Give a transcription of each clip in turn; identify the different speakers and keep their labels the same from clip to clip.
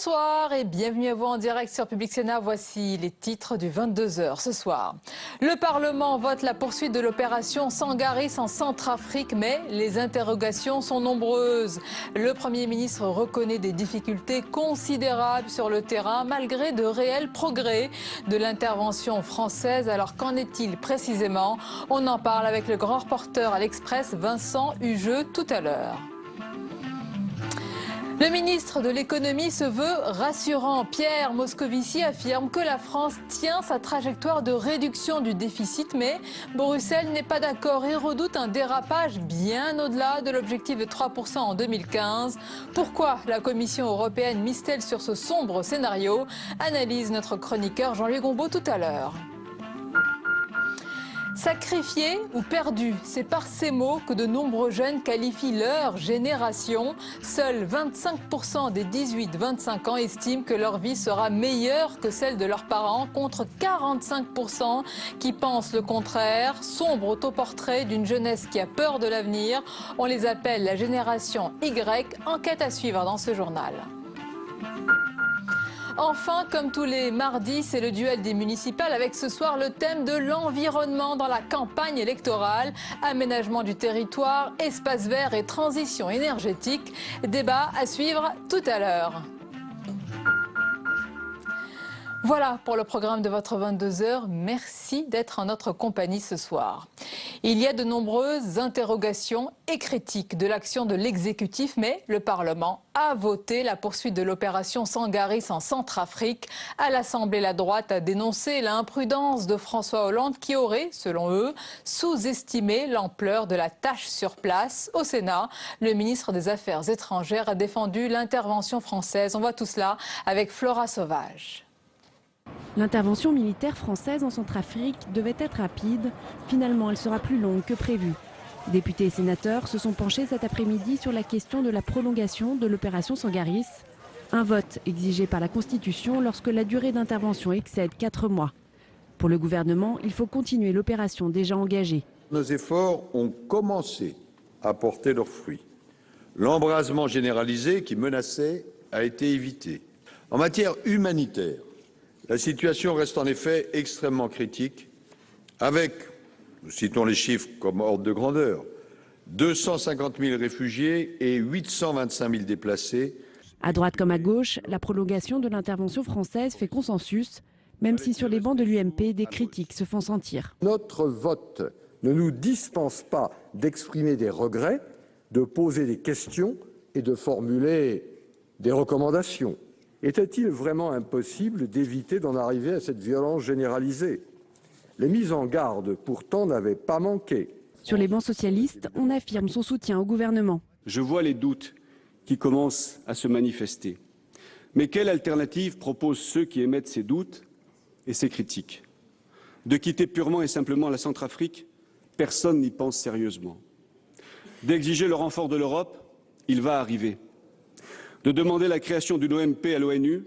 Speaker 1: Bonsoir et bienvenue à vous en direct sur Public Sénat. Voici les titres du 22h ce soir. Le Parlement vote la poursuite de l'opération Sangaris en Centrafrique, mais les interrogations sont nombreuses. Le Premier ministre reconnaît des difficultés considérables sur le terrain malgré de réels progrès de l'intervention française. Alors qu'en est-il précisément? On en parle avec le grand reporter à l'Express Vincent Hugeux tout à l'heure. Le ministre de l'économie se veut rassurant. Pierre Moscovici affirme que la France tient sa trajectoire de réduction du déficit, mais Bruxelles n'est pas d'accord et redoute un dérapage bien au-delà de l'objectif de 3% en 2015. Pourquoi la Commission européenne mise-t-elle sur ce sombre scénario? Analyse notre chroniqueur Jean-Louis Gombaud tout à l'heure. Sacrifié ou perdu, c'est par ces mots que de nombreux jeunes qualifient leur génération. Seuls 25% des 18-25 ans estiment que leur vie sera meilleure que celle de leurs parents, contre 45% qui pensent le contraire. Sombre autoportrait d'une jeunesse qui a peur de l'avenir. On les appelle la génération Y. Enquête à suivre dans ce journal. Enfin, comme tous les mardis, c'est le duel des municipales avec ce soir le thème de l'environnement dans la campagne électorale. Aménagement du territoire, espace vert et transition énergétique. Débat à suivre tout à l'heure. Voilà pour le programme de votre 22h. Merci d'être en notre compagnie ce soir. Il y a de nombreuses interrogations et critiques de l'action de l'exécutif, mais le Parlement a voté la poursuite de l'opération Sangaris en Centrafrique. À l'Assemblée, la droite a dénoncé l'imprudence de François Hollande qui aurait, selon eux, sous-estimé l'ampleur de la tâche sur place. Au Sénat, le ministre des Affaires étrangères a défendu l'intervention française. On voit tout cela avec Flora Sauvage.
Speaker 2: L'intervention militaire française en Centrafrique devait être rapide. Finalement, elle sera plus longue que prévu. Députés et sénateurs se sont penchés cet après-midi sur la question de la prolongation de l'opération Sangaris. Un vote exigé par la Constitution lorsque la durée d'intervention excède 4 mois. Pour le gouvernement, il faut continuer l'opération déjà engagée.
Speaker 3: Nos efforts ont commencé à porter leurs fruits. L'embrasement généralisé qui menaçait a été évité. En matière humanitaire, la situation reste en effet extrêmement critique, avec, nous citons les chiffres comme ordre de grandeur, 250 000 réfugiés et 825 000 déplacés.
Speaker 2: À droite comme à gauche, la prolongation de l'intervention française fait consensus, même si sur les bancs de l'UMP, des critiques se font sentir.
Speaker 4: Notre vote ne nous dispense pas d'exprimer des regrets, de poser des questions et de formuler des recommandations. Était-il vraiment impossible d'éviter d'en arriver à cette violence généralisée? Les mises en garde, pourtant, n'avaient pas manqué.
Speaker 2: Sur les bancs socialistes, on affirme son soutien au gouvernement.
Speaker 5: Je vois les doutes qui commencent à se manifester. Mais quelle alternative proposent ceux qui émettent ces doutes et ces critiques? De quitter purement et simplement la Centrafrique? Personne n'y pense sérieusement. D'exiger le renfort de l'Europe? Il va arriver. De demander la création d'une OMP à l'ONU,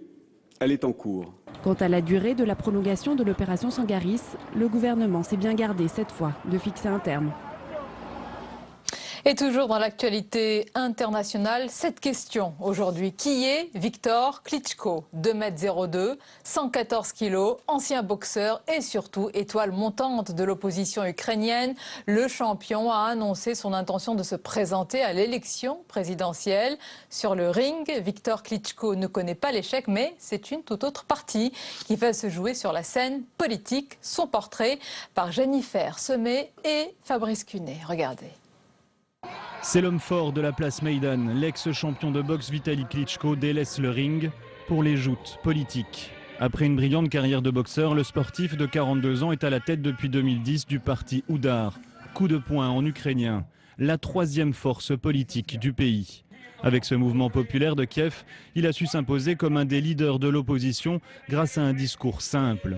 Speaker 5: elle est en cours.
Speaker 2: Quant à la durée de la prolongation de l'opération Sangaris, le gouvernement s'est bien gardé cette fois de fixer un terme.
Speaker 1: Et toujours dans l'actualité internationale, cette question aujourd'hui. Qui est Viktor Klitschko? 2,02 m, 114 kg, ancien boxeur et surtout étoile montante de l'opposition ukrainienne. Le champion a annoncé son intention de se présenter à l'élection présidentielle. Sur le ring, Viktor Klitschko ne connaît pas l'échec, mais c'est une toute autre partie qui va se jouer sur la scène politique. Son portrait par Jennifer Semet et Fabrice Cunet. Regardez.
Speaker 6: C'est l'homme fort de la place Maïdan. L'ex-champion de boxe Vitali Klitschko délaisse le ring pour les joutes politiques. Après une brillante carrière de boxeur, le sportif de 42 ans est à la tête depuis 2010 du parti Oudar. Coup de poing en ukrainien, la troisième force politique du pays. Avec ce mouvement populaire de Kiev, il a su s'imposer comme un des leaders de l'opposition grâce à un discours simple.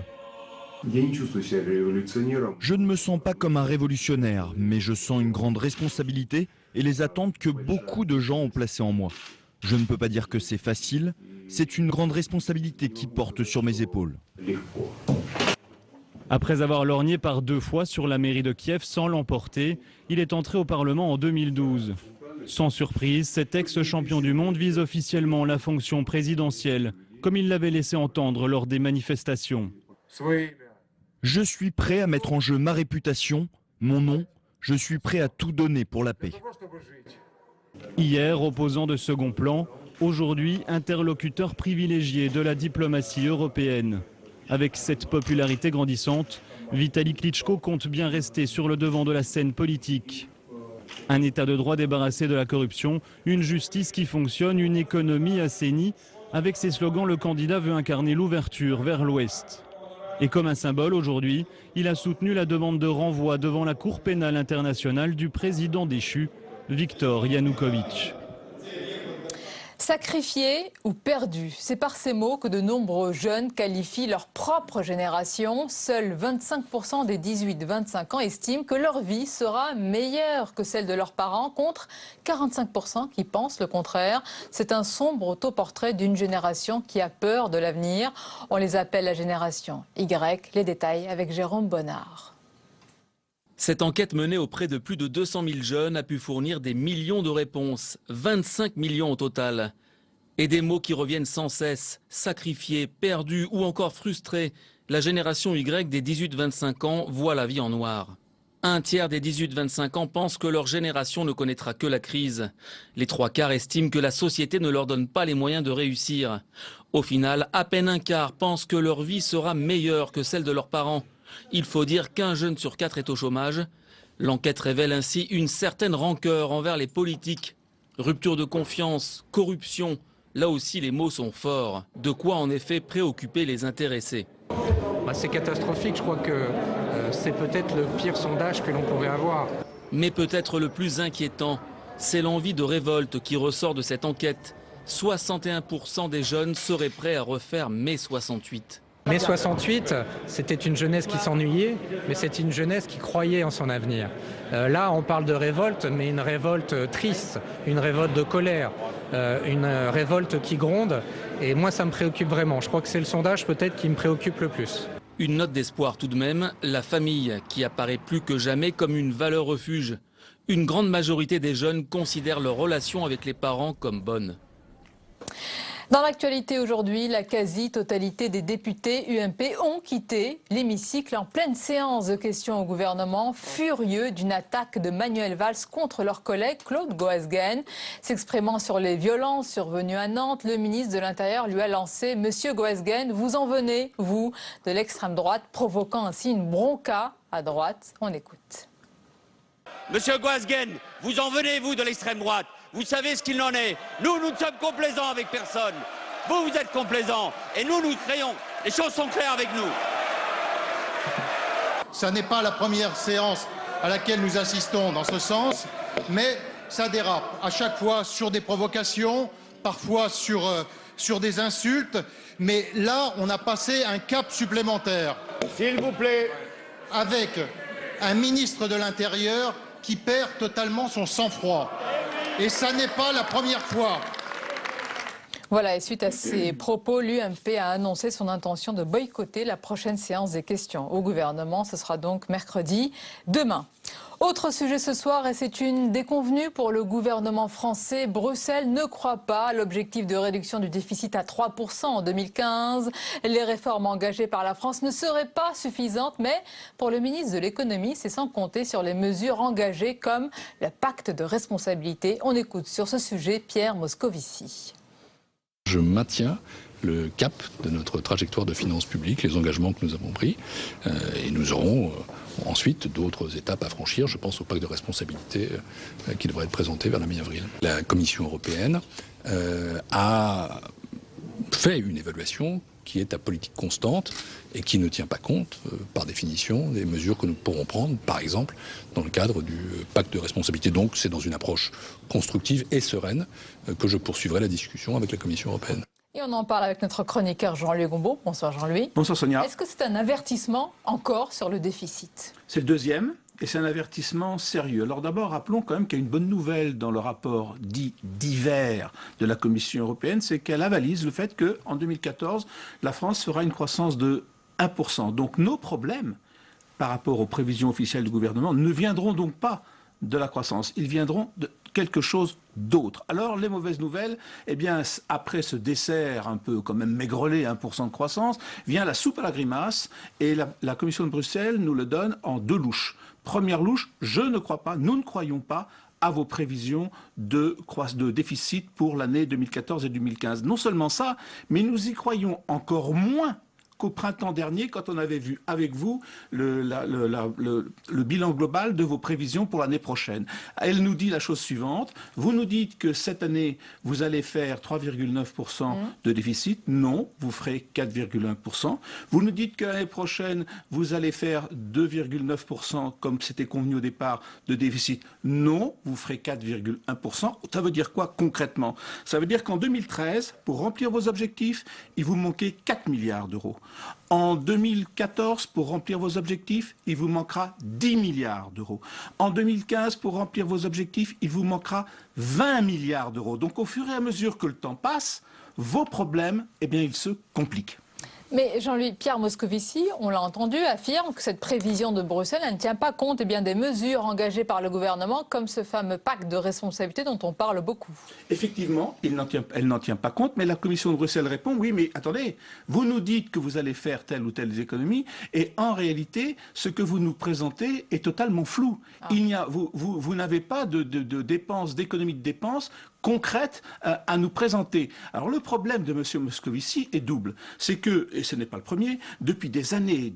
Speaker 7: Je ne me sens pas comme un révolutionnaire, mais je sens une grande responsabilité et les attentes que beaucoup de gens ont placées en moi. Je ne peux pas dire que c'est facile, c'est une grande responsabilité qui porte sur mes épaules.
Speaker 6: Après avoir lorgné par 2 fois sur la mairie de Kiev sans l'emporter, il est entré au Parlement en 2012. Sans surprise, cet ex-champion du monde vise officiellement la fonction présidentielle, comme il l'avait laissé entendre lors des manifestations.
Speaker 7: Je suis prêt à mettre en jeu ma réputation, mon nom. Je suis prêt à tout donner pour la paix.
Speaker 6: Hier, opposant de second plan, aujourd'hui interlocuteur privilégié de la diplomatie européenne. Avec cette popularité grandissante, Vitali Klitschko compte bien rester sur le devant de la scène politique. Un état de droit débarrassé de la corruption, une justice qui fonctionne, une économie assainie. Avec ses slogans, le candidat veut incarner l'ouverture vers l'Ouest. Et comme un symbole aujourd'hui, il a soutenu la demande de renvoi devant la Cour pénale internationale du président déchu, Viktor Yanukovych.
Speaker 1: Sacrifié ou perdu, c'est par ces mots que de nombreux jeunes qualifient leur propre génération. Seuls 25% des 18-25 ans estiment que leur vie sera meilleure que celle de leurs parents, contre 45% qui pensent le contraire. C'est un sombre autoportrait d'une génération qui a peur de l'avenir. On les appelle la génération Y. Les détails avec Jérôme Bonnard.
Speaker 8: Cette enquête menée auprès de plus de 200 000 jeunes a pu fournir des millions de réponses, 25 millions au total. Et des mots qui reviennent sans cesse, sacrifiés, perdus ou encore frustrés. La génération Y des 18-25 ans voit la vie en noir. Un tiers des 18-25 ans pensent que leur génération ne connaîtra que la crise. Les trois quarts estiment que la société ne leur donne pas les moyens de réussir. Au final, à peine un quart pense que leur vie sera meilleure que celle de leurs parents. Il faut dire qu'un jeune sur 4 est au chômage. L'enquête révèle ainsi une certaine rancœur envers les politiques. Rupture de confiance, corruption, là aussi les mots sont forts. De quoi en effet préoccuper les intéressés.
Speaker 9: C'est catastrophique, je crois que c'est peut-être le pire sondage que l'on pouvait avoir.
Speaker 8: Mais peut-être le plus inquiétant, c'est l'envie de révolte qui ressort de cette enquête. 61% des jeunes seraient prêts à refaire mai 68.
Speaker 9: Mai 68, c'était une jeunesse qui s'ennuyait, mais c'est une jeunesse qui croyait en son avenir. Là, on parle de révolte, mais une révolte triste, une révolte de colère, une révolte qui gronde. Et moi, ça me préoccupe vraiment. Je crois que c'est le sondage peut-être qui me préoccupe le plus.
Speaker 8: Une note d'espoir tout de même, la famille qui apparaît plus que jamais comme une valeur refuge. Une grande majorité des jeunes considèrent leur relation avec les parents comme bonne.
Speaker 1: Dans l'actualité aujourd'hui, la quasi-totalité des députés UMP ont quitté l'hémicycle en pleine séance de questions au gouvernement, furieux d'une attaque de Manuel Valls contre leur collègue Claude Goasguen. S'exprimant sur les violences survenues à Nantes, le ministre de l'Intérieur lui a lancé « Monsieur Goasguen, vous en venez, vous, de l'extrême droite », provoquant ainsi une bronca à droite. On écoute.
Speaker 10: Monsieur Goasguen, vous en venez, vous, de l'extrême droite. Vous savez ce qu'il en est. Nous, nous ne sommes complaisants avec personne. Vous, vous êtes complaisants. Et nous, nous créons. Les choses sont claires avec nous.
Speaker 11: Ça n'est pas la première séance à laquelle nous assistons dans ce sens, mais ça dérape à chaque fois sur des provocations, parfois sur des insultes. Mais là, on a passé un cap supplémentaire.
Speaker 10: S'il vous plaît.
Speaker 11: Avec un ministre de l'Intérieur qui perd totalement son sang-froid. Et ça n'est pas la première fois.
Speaker 1: Voilà, et suite à ces propos, l'UMP a annoncé son intention de boycotter la prochaine séance des questions au gouvernement. Ce sera donc mercredi, demain. Autre sujet ce soir, et c'est une déconvenue pour le gouvernement français. Bruxelles ne croit pas à l'objectif de réduction du déficit à 3% en 2015. Les réformes engagées par la France ne seraient pas suffisantes, mais pour le ministre de l'économie, c'est sans compter sur les mesures engagées comme le pacte de responsabilité. On écoute sur ce sujet Pierre Moscovici.
Speaker 12: Je maintiens le cap de notre trajectoire de finances publiques, les engagements que nous avons pris, et nous aurons ensuite d'autres étapes à franchir. Je pense au pacte de responsabilité qui devrait être présenté vers la mi-avril. La Commission européenne a fait une évaluation qui est à politique constante et qui ne tient pas compte, par définition, des mesures que nous pourrons prendre, par exemple, dans le cadre du pacte de responsabilité. Donc c'est dans une approche constructive et sereine que je poursuivrai la discussion avec la Commission européenne.
Speaker 1: Et on en parle avec notre chroniqueur Jean-Louis Gombault. Bonsoir Jean-Louis.
Speaker 13: Bonsoir Sonia.
Speaker 1: Est-ce que c'est un avertissement encore sur le déficit?
Speaker 13: C'est le deuxième. Et c'est un avertissement sérieux. Alors d'abord, rappelons quand même qu'il y a une bonne nouvelle dans le rapport dit d'hiver de la Commission européenne, c'est qu'elle avalise le fait qu'en 2014, la France fera une croissance de 1%. Donc nos problèmes, par rapport aux prévisions officielles du gouvernement, ne viendront donc pas de la croissance. Ils viendront quelque chose d'autre. Alors, les mauvaises nouvelles, eh bien, après ce dessert un peu quand même maigrelet, 1% de croissance, vient la soupe à la grimace, et la Commission de Bruxelles nous le donne en 2 louches. Première louche, je ne crois pas, nous ne croyons pas à vos prévisions de déficit pour l'année 2014 et 2015. Non seulement ça, mais nous y croyons encore moins qu'au printemps dernier, quand on avait vu avec vous le bilan global de vos prévisions pour l'année prochaine. Elle nous dit la chose suivante. Vous nous dites que cette année, vous allez faire 3,9% de déficit. Non, vous ferez 4,1%. Vous nous dites que l'année prochaine, vous allez faire 2,9% comme c'était convenu au départ de déficit. Non, vous ferez 4,1%. Ça veut dire quoi concrètement? Ça veut dire qu'en 2013, pour remplir vos objectifs, il vous manquait 4 milliards d'euros. En 2014, pour remplir vos objectifs, il vous manquera 10 milliards d'euros. En 2015, pour remplir vos objectifs, il vous manquera 20 milliards d'euros. Donc au fur et à mesure que le temps passe, vos problèmes, eh bien, ils se compliquent.
Speaker 1: Mais Jean-Louis, Pierre Moscovici, on l'a entendu, affirme que cette prévision de Bruxelles elle ne tient pas compte des mesures engagées par le gouvernement, comme ce fameux pacte de responsabilité dont on parle beaucoup.
Speaker 13: Effectivement, elle n'en tient pas compte, mais la Commission de Bruxelles répond, oui, mais attendez, vous nous dites que vous allez faire telle ou telle économie, et en réalité, ce que vous nous présentez est totalement flou. Vous n'avez pas de dépenses, d'économie de dépenses concrètes à nous présenter. Alors le problème de M. Moscovici est double. C'est que, et ce n'est pas le premier, depuis des années,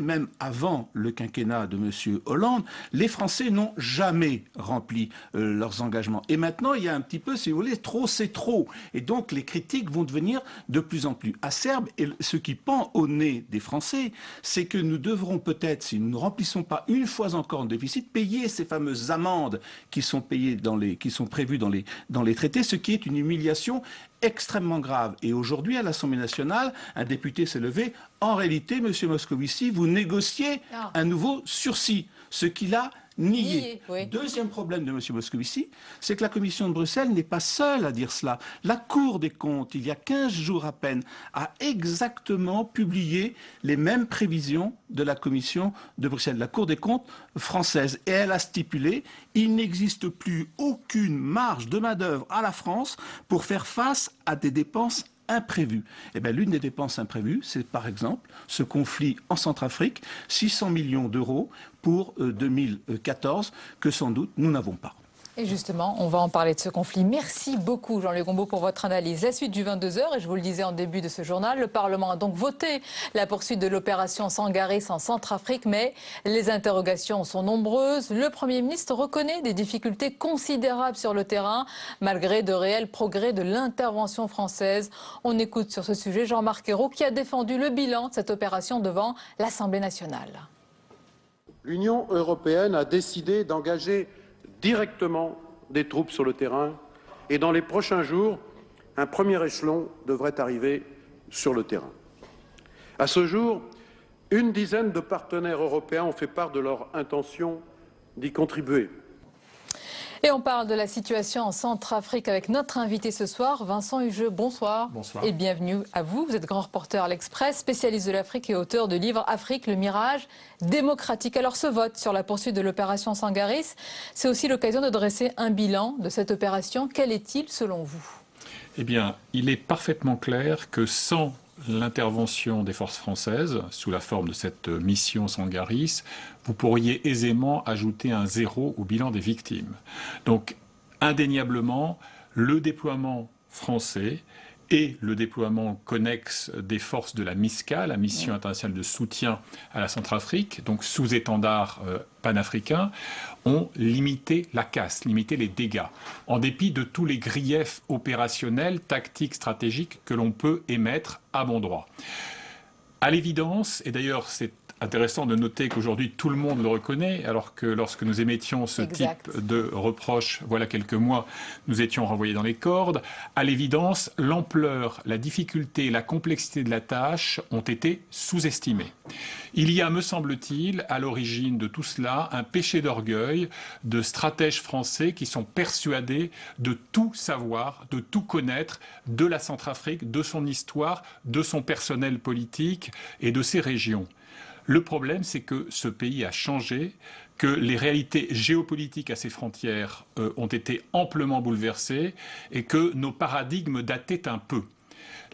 Speaker 13: même avant le quinquennat de M. Hollande, les Français n'ont jamais rempli leurs engagements. Et maintenant, il y a un petit peu, si vous voulez, trop c'est trop. Et donc les critiques vont devenir de plus en plus acerbes. Et ce qui pend au nez des Français, c'est que nous devrons peut-être, si nous ne remplissons pas une fois encore un déficit, payer ces fameuses amendes qui sont payées qui sont prévues dans les traités, ce qui est une humiliation extrêmement grave. Et aujourd'hui, à l'Assemblée nationale, un député s'est levé. En réalité, M. Moscovici, vous négociez un nouveau sursis, ce qu'il a nié. Oui. Deuxième problème de M. Moscovici, c'est que la Commission de Bruxelles n'est pas seule à dire cela. La Cour des comptes, il y a 15 jours à peine, a exactement publié les mêmes prévisions de la Commission de Bruxelles, la Cour des comptes française. Et elle a stipulé il n'existe plus aucune marge de main-d'œuvre à la France pour faire face à des dépenses imprévues. Eh bien, l'une des dépenses imprévues, c'est par exemple ce conflit en Centrafrique, 600 millions d'euros pour 2014, que sans doute nous n'avons pas.
Speaker 1: Et justement, on va en parler de ce conflit. Merci beaucoup Jean-Louis Gombault pour votre analyse. La suite du 22h, et je vous le disais en début de ce journal, le Parlement a donc voté la poursuite de l'opération Sangaris en Centrafrique, mais les interrogations sont nombreuses. Le Premier ministre reconnaît des difficultés considérables sur le terrain, malgré de réels progrès de l'intervention française. On écoute sur ce sujet Jean-Marc Ayrault qui a défendu le bilan de cette opération devant l'Assemblée nationale.
Speaker 14: L'Union européenne a décidé d'engager directement des troupes sur le terrain et dans les prochains jours, un premier échelon devrait arriver sur le terrain. À ce jour, une dizaine de partenaires européens ont fait part de leur intention d'y contribuer.
Speaker 1: Et on parle de la situation en Centrafrique avec notre invité ce soir, Vincent Hugeux. Bonsoir.
Speaker 15: Bonsoir.
Speaker 1: Et bienvenue à vous. Vous êtes grand reporter à l'Express, spécialiste de l'Afrique et auteur du livre Afrique, le mirage démocratique. Alors ce vote sur la poursuite de l'opération Sangaris, c'est aussi l'occasion de dresser un bilan de cette opération. Quel est-il selon vous?
Speaker 15: Eh bien, il est parfaitement clair que sans l'intervention des forces françaises, sous la forme de cette mission Sangaris, vous pourriez aisément ajouter un 0 au bilan des victimes. Donc, indéniablement, le déploiement français et le déploiement connexe des forces de la MISCA, la Mission internationale de soutien à la Centrafrique, donc sous étendard panafricain, ont limité la casse, limité les dégâts, en dépit de tous les griefs opérationnels, tactiques, stratégiques que l'on peut émettre à bon droit. À l'évidence, et d'ailleurs c'est intéressant de noter qu'aujourd'hui tout le monde le reconnaît, alors que lorsque nous émettions ce type de reproche, voilà quelques mois, nous étions renvoyés dans les cordes. À l'évidence, l'ampleur, la difficulté, la complexité de la tâche ont été sous-estimées. Il y a, me semble-t-il, à l'origine de tout cela, un péché d'orgueil de stratèges français qui sont persuadés de tout savoir, de tout connaître de la Centrafrique, de son histoire, de son personnel politique et de ses régions. Le problème, c'est que ce pays a changé, que les réalités géopolitiques à ses frontières ont été amplement bouleversées et que nos paradigmes dataient un peu.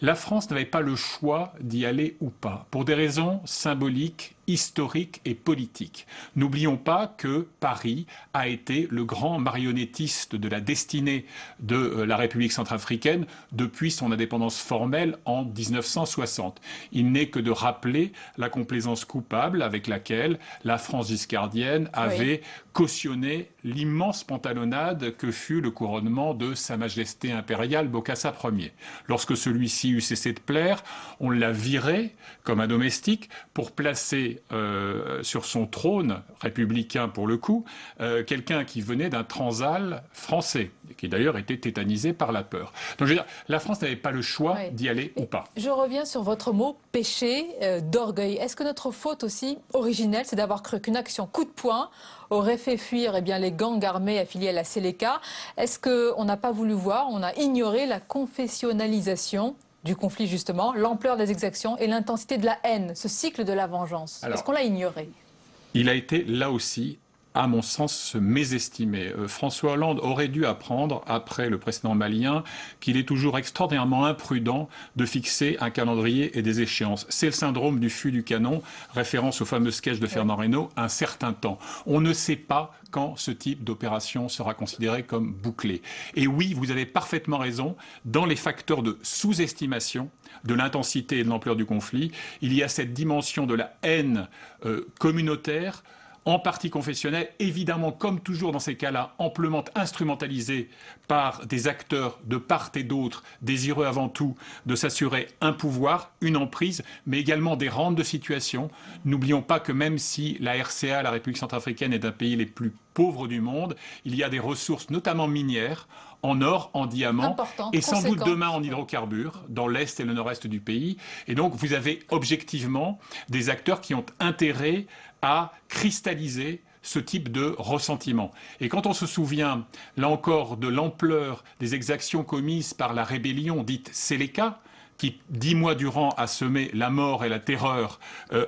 Speaker 15: La France n'avait pas le choix d'y aller ou pas, pour des raisons symboliques, historiques et politiques. N'oublions pas que Paris a été le grand marionnettiste de la destinée de la République centrafricaine depuis son indépendance formelle en 1960. Il n'est que de rappeler la complaisance coupable avec laquelle la France giscardienne avait cautionné l'immense pantalonnade que fut le couronnement de Sa Majesté impériale Bokassa Ier. Lorsque celui-ci eut cessé de plaire, on l'a viré comme un domestique pour placer sur son trône républicain pour le coup, quelqu'un qui venait d'un transal français, qui d'ailleurs était tétanisé par la peur. Donc je veux dire, la France n'avait pas le choix d'y aller ou pas.
Speaker 1: Je reviens sur votre mot péché d'orgueil. Est-ce que notre faute aussi originelle, c'est d'avoir cru qu'une action coup de poing aurait fait fuir les gangs armés affiliés à la Seleka? Est-ce qu'on n'a pas voulu voir, on a ignoré la confessionnalisation du conflit justement, l'ampleur des exactions et l'intensité de la haine, ce cycle de la vengeance? Est-ce qu'on l'a ignoré?
Speaker 15: Il a été là aussi, à mon sens, mésestimé. François Hollande aurait dû apprendre, après le précédent malien, qu'il est toujours extraordinairement imprudent de fixer un calendrier et des échéances. C'est le syndrome du fût du canon, référence au fameux sketch de Fernand Reynaud, un certain temps. On ne sait pas quand ce type d'opération sera considéré comme bouclé. Et oui, vous avez parfaitement raison, dans les facteurs de sous-estimation de l'intensité et de l'ampleur du conflit, il y a cette dimension de la haine communautaire, en partie confessionnelle, évidemment, comme toujours dans ces cas-là, amplement instrumentalisée par des acteurs de part et d'autre, désireux avant tout de s'assurer un pouvoir, une emprise, mais également des rentes de situation. N'oublions pas que même si la RCA, la République centrafricaine, est un pays les plus pauvres du monde, il y a des ressources, notamment minières, en or, en diamant, et sans doute demain en hydrocarbures, dans l'Est et le Nord-Est du pays. Et donc, vous avez objectivement des acteurs qui ont intérêt à cristalliser ce type de ressentiment. Et quand on se souvient, là encore, de l'ampleur des exactions commises par la rébellion dite Seleka, qui 10 mois durant a semé la mort et la terreur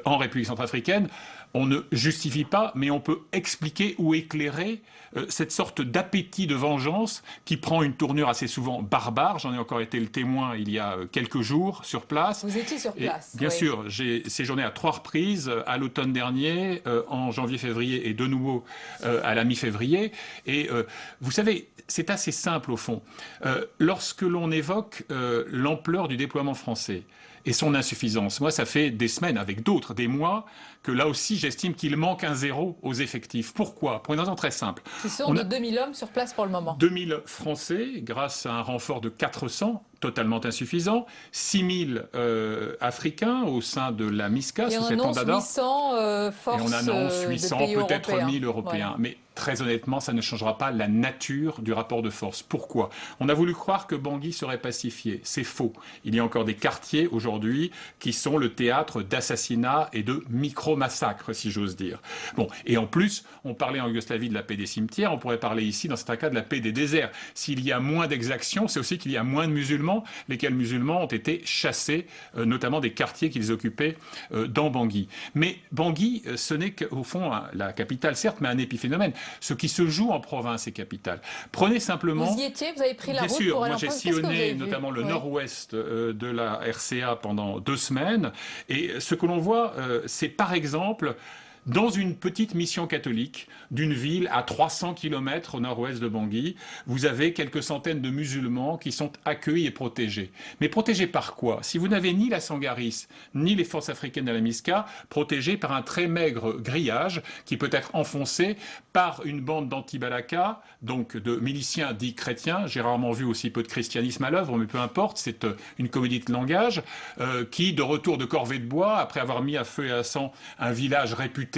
Speaker 15: en République centrafricaine, on ne justifie pas, mais on peut expliquer ou éclairer cette sorte d'appétit de vengeance qui prend une tournure assez souvent barbare. J'en ai encore été le témoin il y a quelques jours sur place.
Speaker 1: Vous étiez sur place.
Speaker 15: Et, bien sûr, j'ai séjourné à 3 reprises, à l'automne dernier, en janvier-février et de nouveau à la mi-février. Et vous savez, c'est assez simple au fond. Lorsque l'on évoque l'ampleur du déploiement français et son insuffisance, moi ça fait des semaines, avec d'autres, des mois, que là aussi j'estime qu'il manque un zéro aux effectifs. Pourquoi? Pour une raison très simple.
Speaker 1: Ce sont de 2000 hommes sur place pour le moment.
Speaker 15: 2000 Français, grâce à un renfort de 400, totalement insuffisant, 6000 Africains au sein de la MISCA, sous cet Andada.
Speaker 1: 800 forces
Speaker 15: et on annonce 800, peut-être 1000 Européens.
Speaker 1: Ouais.
Speaker 15: Mais très honnêtement, ça ne changera pas la nature du rapport de force. Pourquoi? On a voulu croire que Bangui serait pacifié. C'est faux. Il y a encore des quartiers aujourd'hui qui sont le théâtre d'assassinats et de micro-massacres, si j'ose dire. Bon, et en plus, on parlait en Yougoslavie de la paix des cimetières, on pourrait parler ici, dans certains cas, de la paix des déserts. S'il y a moins d'exactions, c'est aussi qu'il y a moins de musulmans, lesquels musulmans ont été chassés, notamment des quartiers qu'ils occupaient dans Bangui. Mais Bangui, ce n'est qu'au fond la capitale, certes, mais un épiphénomène. Ce qui se joue en province et capitale. Prenez simplement...
Speaker 1: Vous y étiez? Vous avez pris la route pour aller en province?
Speaker 15: Bien sûr, moi j'ai sillonné notamment le nord-ouest de la RCA pendant 2 semaines. Et ce que l'on voit, c'est par exemple... dans une petite mission catholique d'une ville à 300 km au nord-ouest de Bangui, vous avez quelques centaines de musulmans qui sont accueillis et protégés. Mais protégés par quoi? Si vous n'avez ni la Sangaris, ni les forces africaines de la MISCA, protégés par un très maigre grillage qui peut être enfoncé par une bande d'anti-balaka, donc de miliciens dits chrétiens. J'ai rarement vu aussi peu de christianisme à l'œuvre, mais peu importe, c'est une comédie de langage, qui, de retour de corvée de bois, après avoir mis à feu et à sang un village réputé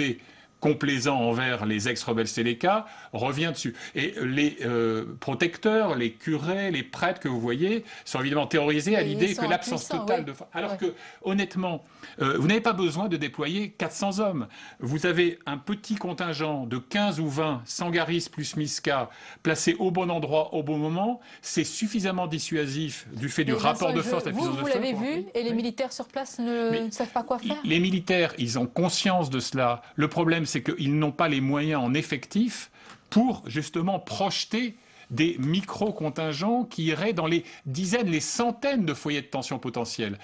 Speaker 15: complaisant envers les ex-rebelles Séléka revient dessus. Et les protecteurs, les curés, les prêtres que vous voyez sont évidemment terrorisés à l'idée que l'absence totale de force. Alors que, honnêtement, vous n'avez pas besoin de déployer 400 hommes. Vous avez un petit contingent de 15 ou 20 sangaristes plus MISCA placés au bon endroit, au bon moment. C'est suffisamment dissuasif du fait du rapport de force.
Speaker 1: Vous l'avez vu, et les militaires sur place ne savent pas quoi faire.
Speaker 15: Les militaires, ils ont conscience de cela. Le problème, c'est qu'ils n'ont pas les moyens en effectif pour justement projeter des micro-contingents qui iraient dans les dizaines, les centaines de foyers de tension potentiels.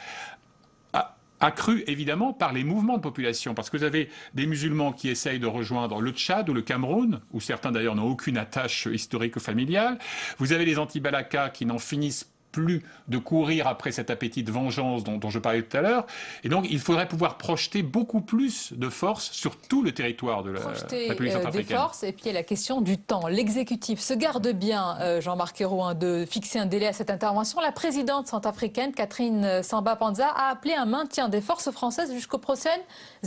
Speaker 15: Accru évidemment par les mouvements de population, parce que vous avez des musulmans qui essayent de rejoindre le Tchad ou le Cameroun, où certains d'ailleurs n'ont aucune attache historique ou familiale. Vous avez les anti-Balaka qui n'en finissent plus de courir après cet appétit de vengeance dont je parlais tout à l'heure. Et donc, il faudrait pouvoir projeter beaucoup plus de force sur tout le territoire de la République centrafricaine.
Speaker 1: Des forces, et puis il y a la question du temps. L'exécutif se garde bien, Jean-Marc Ayrault, de fixer un délai à cette intervention. La présidente centrafricaine, Catherine Samba-Panza, a appelé un maintien des forces françaises jusqu'aux prochaines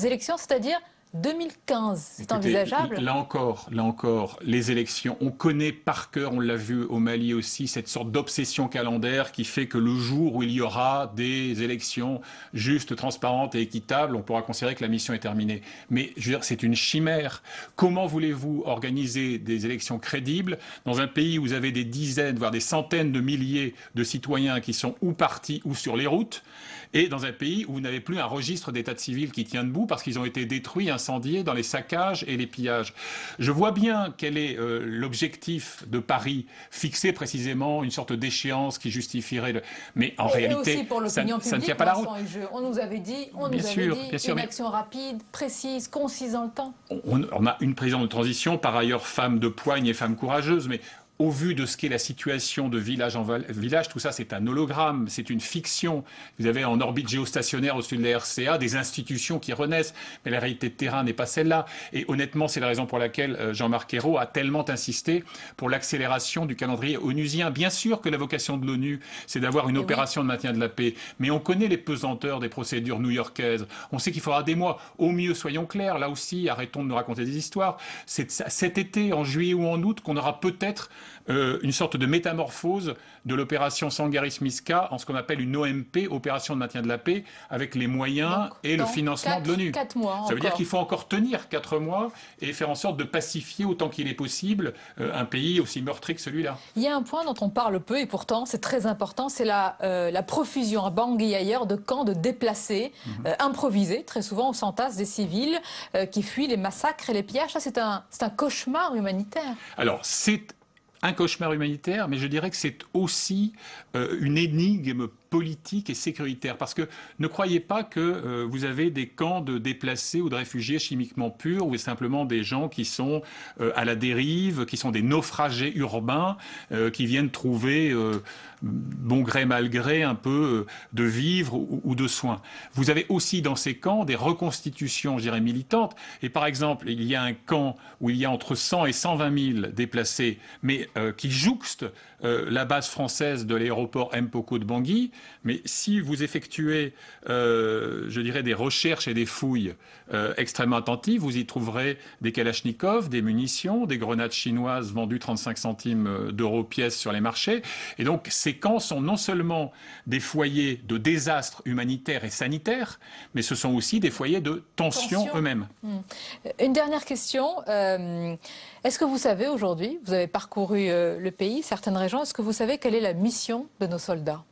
Speaker 1: élections, c'est-à-dire 2015, c'est envisageable?
Speaker 15: Là encore, les élections, on connaît par cœur, on l'a vu au Mali aussi, cette sorte d'obsession calendaire qui fait que le jour où il y aura des élections justes, transparentes et équitables, on pourra considérer que la mission est terminée. Mais je veux dire, c'est une chimère. Comment voulez-vous organiser des élections crédibles dans un pays où vous avez des dizaines, voire des centaines de milliers de citoyens qui sont ou partis ou sur les routes, et dans un pays où vous n'avez plus un registre d'état civil qui tient debout parce qu'ils ont été détruits, incendiés dans les saccages et les pillages. Je vois bien quel est l'objectif de Paris, fixer précisément une sorte d'échéance qui justifierait le... Mais en réalité,
Speaker 1: aussi pour l'opinion publique,
Speaker 15: ça ne tient pas la route.
Speaker 1: On nous avait dit, une action rapide, précise, concise dans le temps.
Speaker 15: On a une présidente de transition, par ailleurs femme de poigne et femme courageuse, mais au vu de ce qu'est la situation de village en village, tout ça c'est un hologramme, c'est une fiction. Vous avez en orbite géostationnaire au-dessus de la RCA des institutions qui renaissent, mais la réalité de terrain n'est pas celle-là. Et honnêtement, c'est la raison pour laquelle Jean-Marc Ayrault a tellement insisté pour l'accélération du calendrier onusien. Bien sûr que la vocation de l'ONU, c'est d'avoir une opération de maintien de la paix, mais on connaît les pesanteurs des procédures new-yorkaises. On sait qu'il faudra des mois. Au mieux, soyons clairs, là aussi, arrêtons de nous raconter des histoires. C'est cet été, en juillet ou en août, qu'on aura peut-être une sorte de métamorphose de l'opération Sangaris-MISCA en ce qu'on appelle une OMP, opération de maintien de la paix, avec les moyens et le financement de l'ONU. Ça veut dire qu'il faut encore tenir 4 mois et faire en sorte de pacifier autant qu'il est possible un pays aussi meurtri que celui-là.
Speaker 1: Il y a un point dont on parle peu et pourtant c'est très important, c'est la profusion à Bangui et ailleurs de camps de déplacés improvisés. Très souvent on s'entasse des civils qui fuient les massacres et les pillages. Ça c'est un cauchemar humanitaire.
Speaker 15: Alors c'est un cauchemar humanitaire, mais je dirais que c'est aussi une énigme politique et sécuritaire. Parce que ne croyez pas que vous avez des camps de déplacés ou de réfugiés chimiquement purs, ou simplement des gens qui sont à la dérive, qui sont des naufragés urbains, qui viennent trouver, bon gré mal gré, un peu de vivres ou de soins. Vous avez aussi dans ces camps des reconstitutions, je dirais, militantes. Et par exemple, il y a un camp où il y a entre 100 et 120 000 déplacés, mais qui jouxte la base française de l'aéroport Mpoko de Bangui. Mais si vous effectuez, je dirais, des recherches et des fouilles extrêmement attentives, vous y trouverez des kalachnikovs, des munitions, des grenades chinoises vendues 35 centimes d'euros pièce sur les marchés. Et donc ces camps sont non seulement des foyers de désastres humanitaires et sanitaires, mais ce sont aussi des foyers de tension eux-mêmes.
Speaker 1: Une dernière question. Est-ce que vous savez aujourd'hui, vous avez parcouru le pays, certaines régions, est-ce que vous savez quelle est la mission de nos soldats ?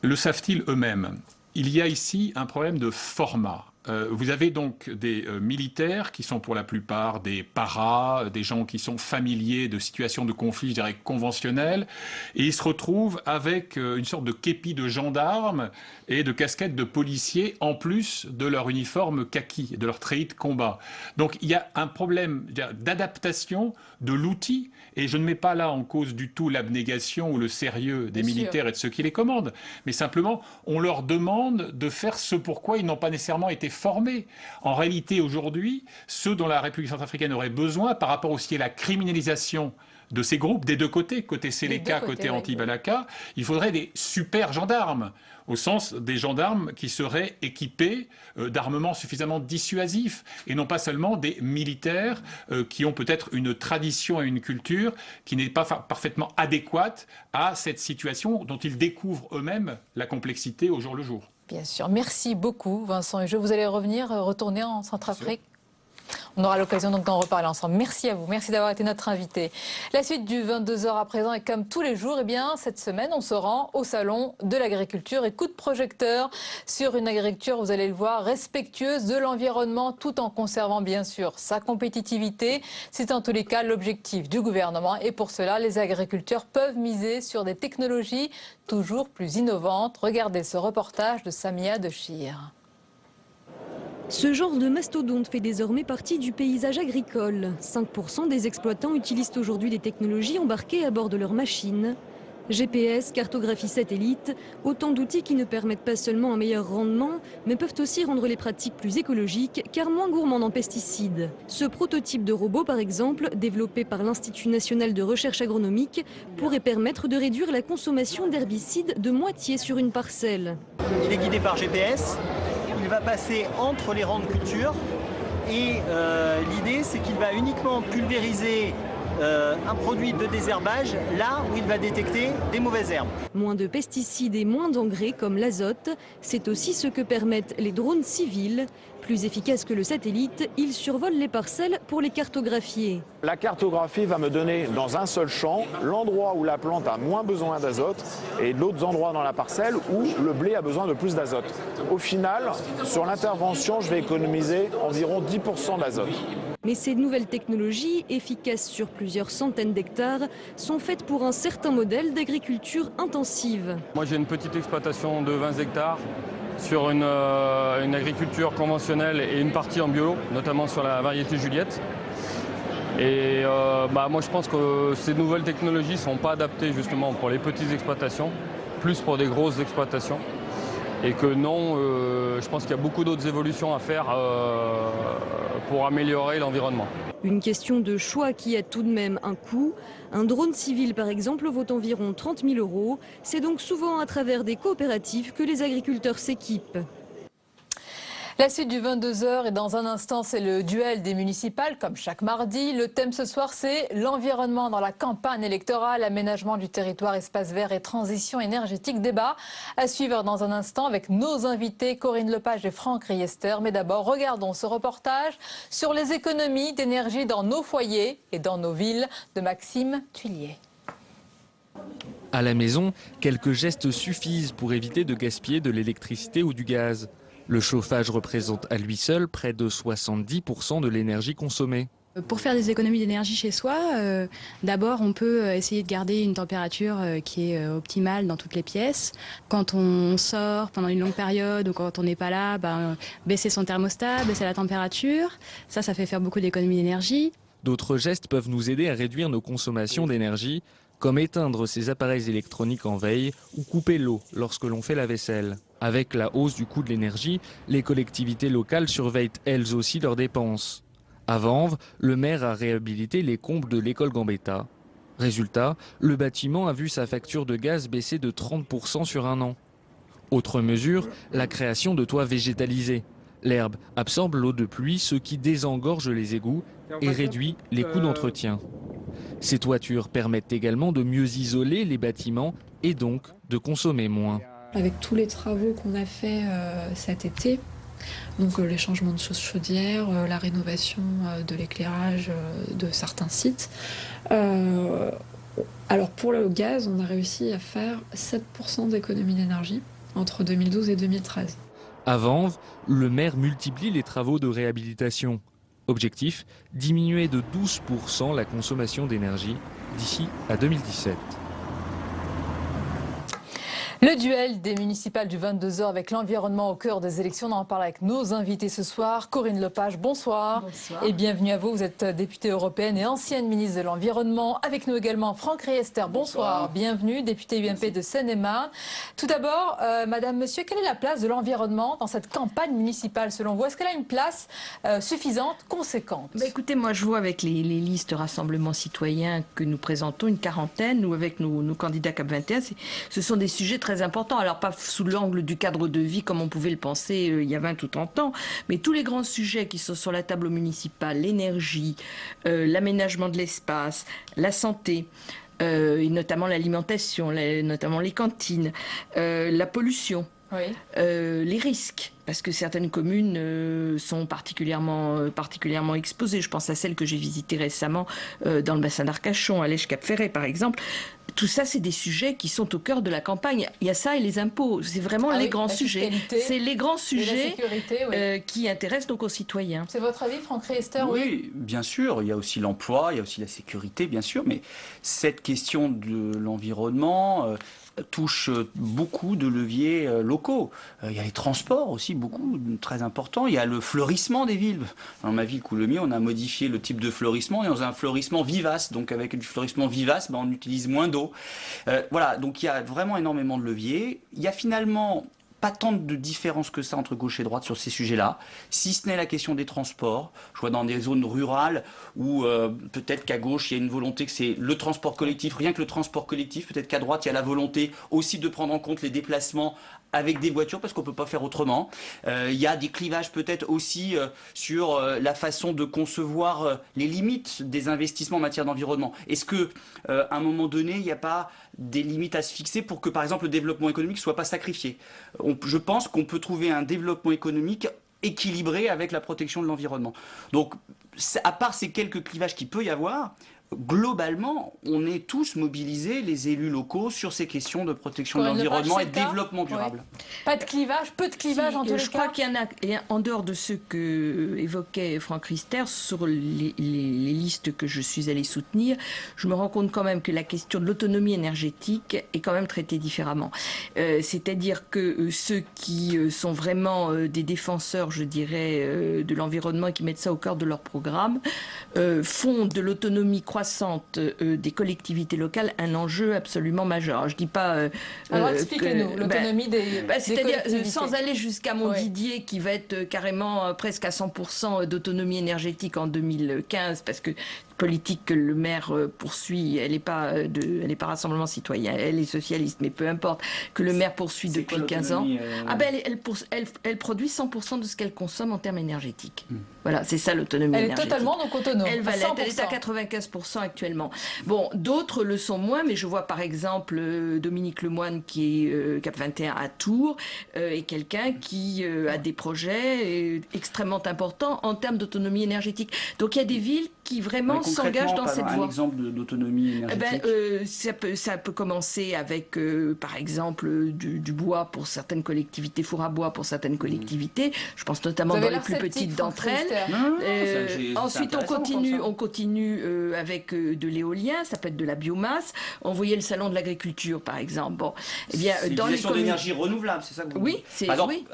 Speaker 15: Le savent-ils eux-mêmes? Il y a ici un problème de format. Vous avez donc des militaires qui sont pour la plupart des paras, des gens qui sont familiers de situations de conflit, je dirais, conventionnelles, et ils se retrouvent avec une sorte de képi de gendarmes et de casquettes de policiers, en plus de leur uniforme kaki, de leur treillis de combat. Donc il y a un problème d'adaptation de l'outil, et je ne mets pas là en cause du tout l'abnégation ou le sérieux des militaires et de ceux qui les commandent, mais simplement on leur demande de faire ce pourquoi ils n'ont pas nécessairement été formés. En réalité, aujourd'hui, ceux dont la République centrafricaine aurait besoin, par rapport aussi à la criminalisation de ces groupes des deux côtés, côté Séléka, côté anti-Balaka, il faudrait des super gendarmes, au sens des gendarmes qui seraient équipés d'armements suffisamment dissuasifs, et non pas seulement des militaires qui ont peut-être une tradition et une culture qui n'est pas parfaitement adéquate à cette situation dont ils découvrent eux-mêmes la complexité au jour le jour.
Speaker 1: Bien sûr. Merci beaucoup, Vincent Hugeux. Vous allez retourner en Centrafrique ? On aura l'occasion donc d'en reparler ensemble. Merci à vous, merci d'avoir été notre invité. La suite du 22h à présent, et comme tous les jours, eh bien, cette semaine, on se rend au Salon de l'Agriculture et coup de projecteur sur une agriculture, vous allez le voir, respectueuse de l'environnement tout en conservant bien sûr sa compétitivité. C'est en tous les cas l'objectif du gouvernement et pour cela, les agriculteurs peuvent miser sur des technologies toujours plus innovantes. Regardez ce reportage de Samia Dechir.
Speaker 16: Ce genre de mastodonte fait désormais partie du paysage agricole. 5% des exploitants utilisent aujourd'hui des technologies embarquées à bord de leurs machines. GPS, cartographie satellite, autant d'outils qui ne permettent pas seulement un meilleur rendement, mais peuvent aussi rendre les pratiques plus écologiques, car moins gourmandes en pesticides. Ce prototype de robot, par exemple, développé par l'Institut national de recherche agronomique, pourrait permettre de réduire la consommation d'herbicides de moitié sur une parcelle.
Speaker 17: Il est guidé par GPS. Il va passer entre les rangs de culture et l'idée c'est qu'il va uniquement pulvériser un produit de désherbage là où il va détecter des mauvaises herbes.
Speaker 16: Moins de pesticides et moins d'engrais comme l'azote, c'est aussi ce que permettent les drones civils. Plus efficaces que le satellite, ils survolent les parcelles pour les cartographier.
Speaker 18: La cartographie va me donner dans un seul champ l'endroit où la plante a moins besoin d'azote et d'autres endroits dans la parcelle où le blé a besoin de plus d'azote. Au final, sur l'intervention, je vais économiser environ 10% d'azote.
Speaker 16: Mais ces nouvelles technologies, efficaces sur plusieurs centaines d'hectares, sont faites pour un certain modèle d'agriculture intensive.
Speaker 19: Moi j'ai une petite exploitation de 20 hectares sur une agriculture conventionnelle et une partie en bio, notamment sur la variété Juliette. Et moi je pense que ces nouvelles technologies ne sont pas adaptées justement pour les petites exploitations, plus pour des grosses exploitations. Et que non, je pense qu'il y a beaucoup d'autres évolutions à faire pour améliorer l'environnement.
Speaker 16: Une question de choix qui a tout de même un coût. Un drone civil, par exemple, vaut environ 30 000 €. C'est donc souvent à travers des coopératives que les agriculteurs s'équipent.
Speaker 1: La suite du 22h et dans un instant, c'est le duel des municipales, comme chaque mardi. Le thème ce soir, c'est l'environnement dans la campagne électorale, aménagement du territoire, espace vert et transition énergétique. Débat à suivre dans un instant avec nos invités Corinne Lepage et Franck Riester. Mais d'abord, regardons ce reportage sur les économies d'énergie dans nos foyers et dans nos villes de Maxime Thuillier.
Speaker 8: À la maison, quelques gestes suffisent pour éviter de gaspiller de l'électricité ou du gaz. Le chauffage représente à lui seul près de 70% de l'énergie consommée.
Speaker 20: Pour faire des économies d'énergie chez soi, d'abord on peut essayer de garder une température qui est optimale dans toutes les pièces. Quand on sort pendant une longue période ou quand on n'est pas là, baisser son thermostat, baisser la température, ça fait faire beaucoup d'économies d'énergie.
Speaker 8: D'autres gestes peuvent nous aider à réduire nos consommations d'énergie, comme éteindre ses appareils électroniques en veille ou couper l'eau lorsque l'on fait la vaisselle. Avec la hausse du coût de l'énergie, les collectivités locales surveillent elles aussi leurs dépenses. À Vanves, le maire a réhabilité les combles de l'école Gambetta. Résultat, le bâtiment a vu sa facture de gaz baisser de 30% sur un an. Autre mesure, la création de toits végétalisés. L'herbe absorbe l'eau de pluie, ce qui désengorge les égouts et réduit les coûts d'entretien. Ces toitures permettent également de mieux isoler les bâtiments et donc de consommer moins.
Speaker 21: Avec tous les travaux qu'on a fait cet été, donc les changements de chaudière, la rénovation de l'éclairage de certains sites. Alors pour le gaz, on a réussi à faire 7% d'économie d'énergie entre 2012 et 2013.
Speaker 8: À Vanves, le maire multiplie les travaux de réhabilitation. Objectif, diminuer de 12% la consommation d'énergie d'ici à 2017.
Speaker 1: Le duel des municipales du 22h avec l'environnement au cœur des élections. On en parle avec nos invités ce soir. Corinne Lepage, bonsoir.
Speaker 3: Bonsoir.
Speaker 1: Et bienvenue à vous. Vous êtes députée européenne et ancienne ministre de l'Environnement. Avec nous également Franck Riester, bonsoir. Bienvenue, député UMP de Seine-et-Marne. Tout d'abord, madame, monsieur, quelle est la place de l'environnement dans cette campagne municipale selon vous? Est-ce qu'elle a une place suffisante, conséquente?
Speaker 3: Écoutez, moi je vois avec les listes Rassemblement Citoyen que nous présentons, une quarantaine, ou avec nos candidats CAP 21, ce sont des sujets très importants. Alors pas sous l'angle du cadre de vie comme on pouvait le penser il y a 20 ou 30 ans, mais tous les grands sujets qui sont sur la table municipale, l'énergie, l'aménagement de l'espace, la santé, et notamment l'alimentation, notamment les cantines, la pollution.
Speaker 1: Oui.
Speaker 3: Les risques, parce que certaines communes sont particulièrement exposées. Je pense à celle que j'ai visitée récemment dans le bassin d'Arcachon, à Lèche-Cap-Ferret par exemple. Tout ça, c'est des sujets qui sont au cœur de la campagne. Il y a ça et les impôts. C'est vraiment les grands sujets. C'est les grands sujets qui intéressent nos concitoyens.
Speaker 1: C'est votre avis, Franck Riester?
Speaker 22: Oui, bien sûr. Il y a aussi l'emploi, il y a aussi la sécurité, bien sûr. Mais cette question de l'environnement touche beaucoup de leviers locaux. Il y a les transports aussi, beaucoup, très importants. Il y a le fleurissement des villes. Dans ma ville, Coulommiers, on a modifié le type de fleurissement. On est dans un fleurissement vivace. Donc avec du fleurissement vivace, on utilise moins d'eau. Voilà, donc il y a vraiment énormément de leviers. Il y a finalement pas tant de différence que ça entre gauche et droite sur ces sujets-là, si ce n'est la question des transports. Je vois dans des zones rurales où peut-être qu'à gauche, il y a une volonté que c'est le transport collectif, rien que le transport collectif. Peut-être qu'à droite, il y a la volonté aussi de prendre en compte les déplacements avec des voitures, parce qu'on ne peut pas faire autrement. Il y a des clivages peut-être aussi sur la façon de concevoir les limites des investissements en matière d'environnement. Est-ce que, à un moment donné, il n'y a pas des limites à se fixer pour que, par exemple, le développement économique ne soit pas sacrifié? Je pense qu'on peut trouver un développement économique équilibré avec la protection de l'environnement. Donc, à part ces quelques clivages qu'il peut y avoir, globalement, on est tous mobilisés, les élus locaux, sur ces questions de protection de l'environnement et de développement durable.
Speaker 1: Oui. Pas de clivage, peu de clivage en tous les cas.
Speaker 3: Je crois qu'il y en a, en dehors de ceux que évoquait Franck Riester, sur les listes que je suis allée soutenir, je me rends compte quand même que la question de l'autonomie énergétique est quand même traitée différemment. C'est-à-dire que ceux qui sont vraiment des défenseurs, je dirais, de l'environnement et qui mettent ça au cœur de leur programme, font de l'autonomie croissante des collectivités locales un enjeu absolument majeur. Alors, je dis pas.
Speaker 1: Alors expliquez-nous l'autonomie des
Speaker 3: c'est-à-dire
Speaker 1: collectivités.
Speaker 3: sans aller jusqu'à Montdidier qui va être carrément presque à 100% d'autonomie énergétique en 2015 parce que politique que le maire poursuit, elle n'est pas Rassemblement Citoyen, elle est socialiste, mais peu importe, que le maire poursuit depuis 15 ans. Elle produit 100% de ce qu'elle consomme en termes énergétiques. Voilà, c'est ça l'autonomie énergétique.
Speaker 1: Elle est totalement donc autonome.
Speaker 3: Elle va l'être, elle est à 95% actuellement. Bon, d'autres le sont moins, mais je vois par exemple Dominique Lemoine qui est CAP 21 à Tours, et quelqu'un qui a des projets extrêmement importants en termes d'autonomie énergétique. Donc il y a des villes qui vraiment s'engagent dans cette voie.
Speaker 22: Un exemple d'autonomie énergétique.
Speaker 3: Ça peut commencer avec, par exemple, du bois pour certaines collectivités, four à bois pour certaines collectivités. Je pense notamment dans les plus petites d'entre elles. Ensuite, on continue avec de l'éolien, ça peut être de la biomasse. On voyait le salon de l'agriculture, par exemple. Bon, eh bien, dans les communes
Speaker 22: d'énergie renouvelable, c'est ça que vous
Speaker 3: dites?
Speaker 22: Oui,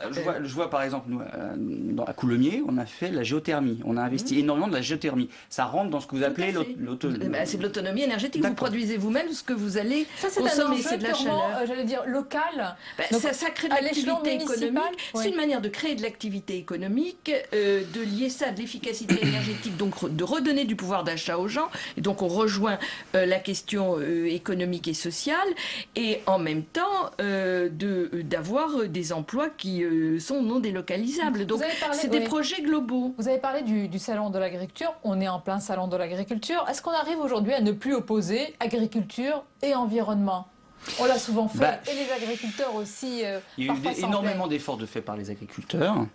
Speaker 22: je vois par exemple, nous, à Coulommiers, on a fait la géothermie. On a investi énormément de la géothermie. Ça rentre dans ce que vous appelez l'autonomie.
Speaker 3: C'est de l'autonomie énergétique. Vous produisez vous-même ce que vous allez consommer. C'est de la chaleur.
Speaker 1: J'allais dire local.
Speaker 3: Donc, ça crée de l'activité économique. C'est une manière de créer de l'activité économique, de lier ça à de l'efficacité énergétique, donc de redonner du pouvoir d'achat aux gens. Et donc on rejoint la question économique et sociale, et en même temps d'avoir des emplois qui sont non délocalisables. Donc c'est des projets globaux.
Speaker 1: Vous avez parlé du salon de l'agriculture. On est en plein salon de l'agriculture. Est-ce qu'on arrive aujourd'hui à ne plus opposer agriculture et environnement? On l'a souvent fait, et les agriculteurs aussi.
Speaker 22: Il y a eu énormément d'efforts de fait par les agriculteurs,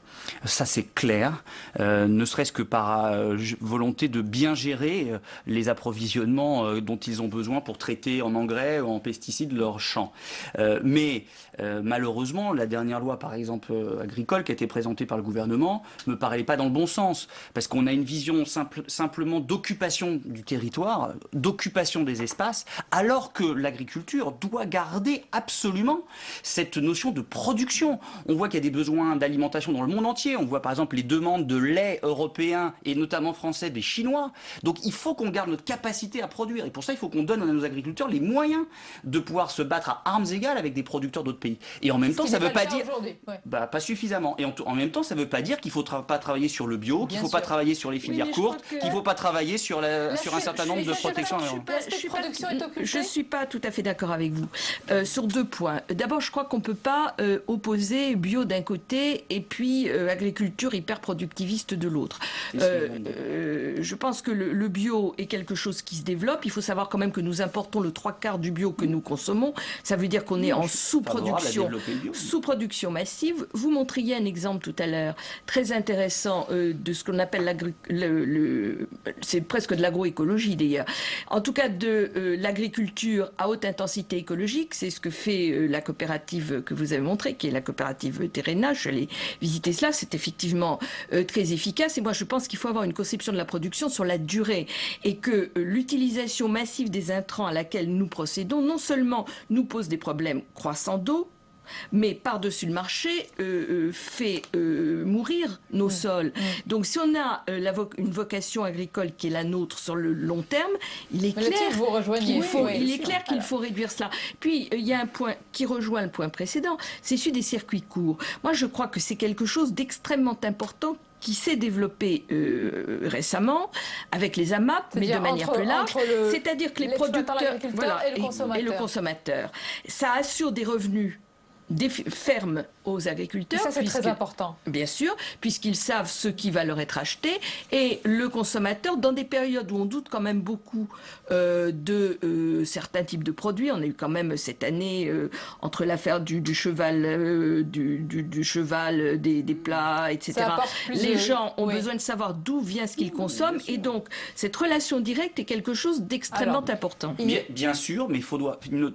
Speaker 22: ça c'est clair, ne serait-ce que par volonté de bien gérer les approvisionnements dont ils ont besoin pour traiter en engrais ou en pesticides leurs champs. Mais malheureusement, la dernière loi, par exemple, agricole, qui a été présentée par le gouvernement, ne me paraît pas dans le bon sens, parce qu'on a une vision simplement d'occupation du territoire, d'occupation des espaces, alors que l'agriculture, d'où doit garder absolument cette notion de production. On voit qu'il y a des besoins d'alimentation dans le monde entier. On voit par exemple les demandes de lait européen et notamment français des Chinois. Donc il faut qu'on garde notre capacité à produire. Et pour ça, il faut qu'on donne à nos agriculteurs les moyens de pouvoir se battre à armes égales avec des producteurs d'autres pays. Et en même temps, ça ne veut pas dire... pas suffisamment. Et en même temps, ça ne veut pas dire qu'il ne faut pas travailler sur le bio, qu'il ne faut pas travailler sur les filières courtes, qu'il ne faut pas travailler sur un certain nombre de protections.
Speaker 3: Je ne suis pas tout à fait d'accord avec vous sur 2 points. D'abord, je crois qu'on ne peut pas opposer bio d'un côté et puis agriculture hyper productiviste de l'autre. Je pense que le bio est quelque chose qui se développe. Il faut savoir quand même que nous importons le 3/4 du bio que nous consommons. Ça veut dire qu'on est en sous-production massive. Vous montriez un exemple tout à l'heure très intéressant de ce qu'on appelle c'est presque de l'agroécologie d'ailleurs. En tout cas de l'agriculture à haute intensité écologique. C'est ce que fait la coopérative que vous avez montrée, qui est la coopérative Terrena. Je suis allée visiter cela. C'est effectivement très efficace. Et moi, je pense qu'il faut avoir une conception de la production sur la durée et que l'utilisation massive des intrants à laquelle nous procédons, non seulement nous pose des problèmes croissants d'eau, mais par-dessus le marché fait mourir nos sols. Donc si on a une vocation agricole qui est la nôtre sur le long terme, il est clair qu'il faut réduire cela. Puis il y a un point qui rejoint le point précédent, c'est celui des circuits courts. Moi je crois que c'est quelque chose d'extrêmement important qui s'est développé récemment avec les AMAP, mais de manière plus large, c'est-à-dire que les producteurs et le consommateur, ça assure des revenus fermes aux agriculteurs.
Speaker 1: Et ça, c'est très important.
Speaker 3: Bien sûr, puisqu'ils savent ce qui va leur être acheté. Et le consommateur, dans des périodes où on doute quand même beaucoup de certains types de produits, on a eu quand même cette année, entre l'affaire du cheval, des plats, etc. Les gens ont besoin de savoir d'où vient ce qu'ils consomment. Et donc, cette relation directe est quelque chose d'extrêmement important.
Speaker 22: Bien sûr, mais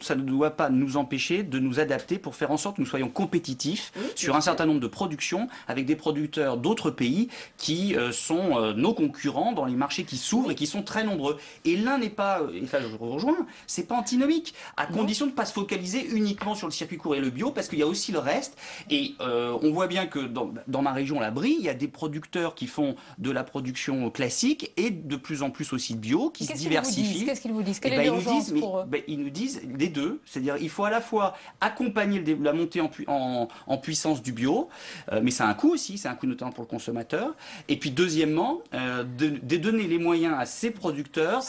Speaker 22: ça ne doit pas nous empêcher de nous adapter pour faire en sorte que nous soyons compétitifs sur un certain nombre de productions avec des producteurs d'autres pays qui sont nos concurrents dans les marchés qui s'ouvrent et qui sont très nombreux. Et l'un n'est pas, et ça je rejoins, c'est pas antinomique, à condition de ne pas se focaliser uniquement sur le circuit court et le bio, parce qu'il y a aussi le reste. Et on voit bien que dans ma région, la Brie, il y a des producteurs qui font de la production classique et de plus en plus aussi de bio, qui se diversifient.
Speaker 1: Qu'est-ce qu'ils vous disent? Quelle est l'urgence pour eux?
Speaker 22: Ils nous disent les deux, c'est-à-dire il faut à la fois accompagner la montée en puissance du bio, mais ça a un coût aussi, c'est un coût notamment pour le consommateur. Et puis deuxièmement, de donner les moyens à ces producteurs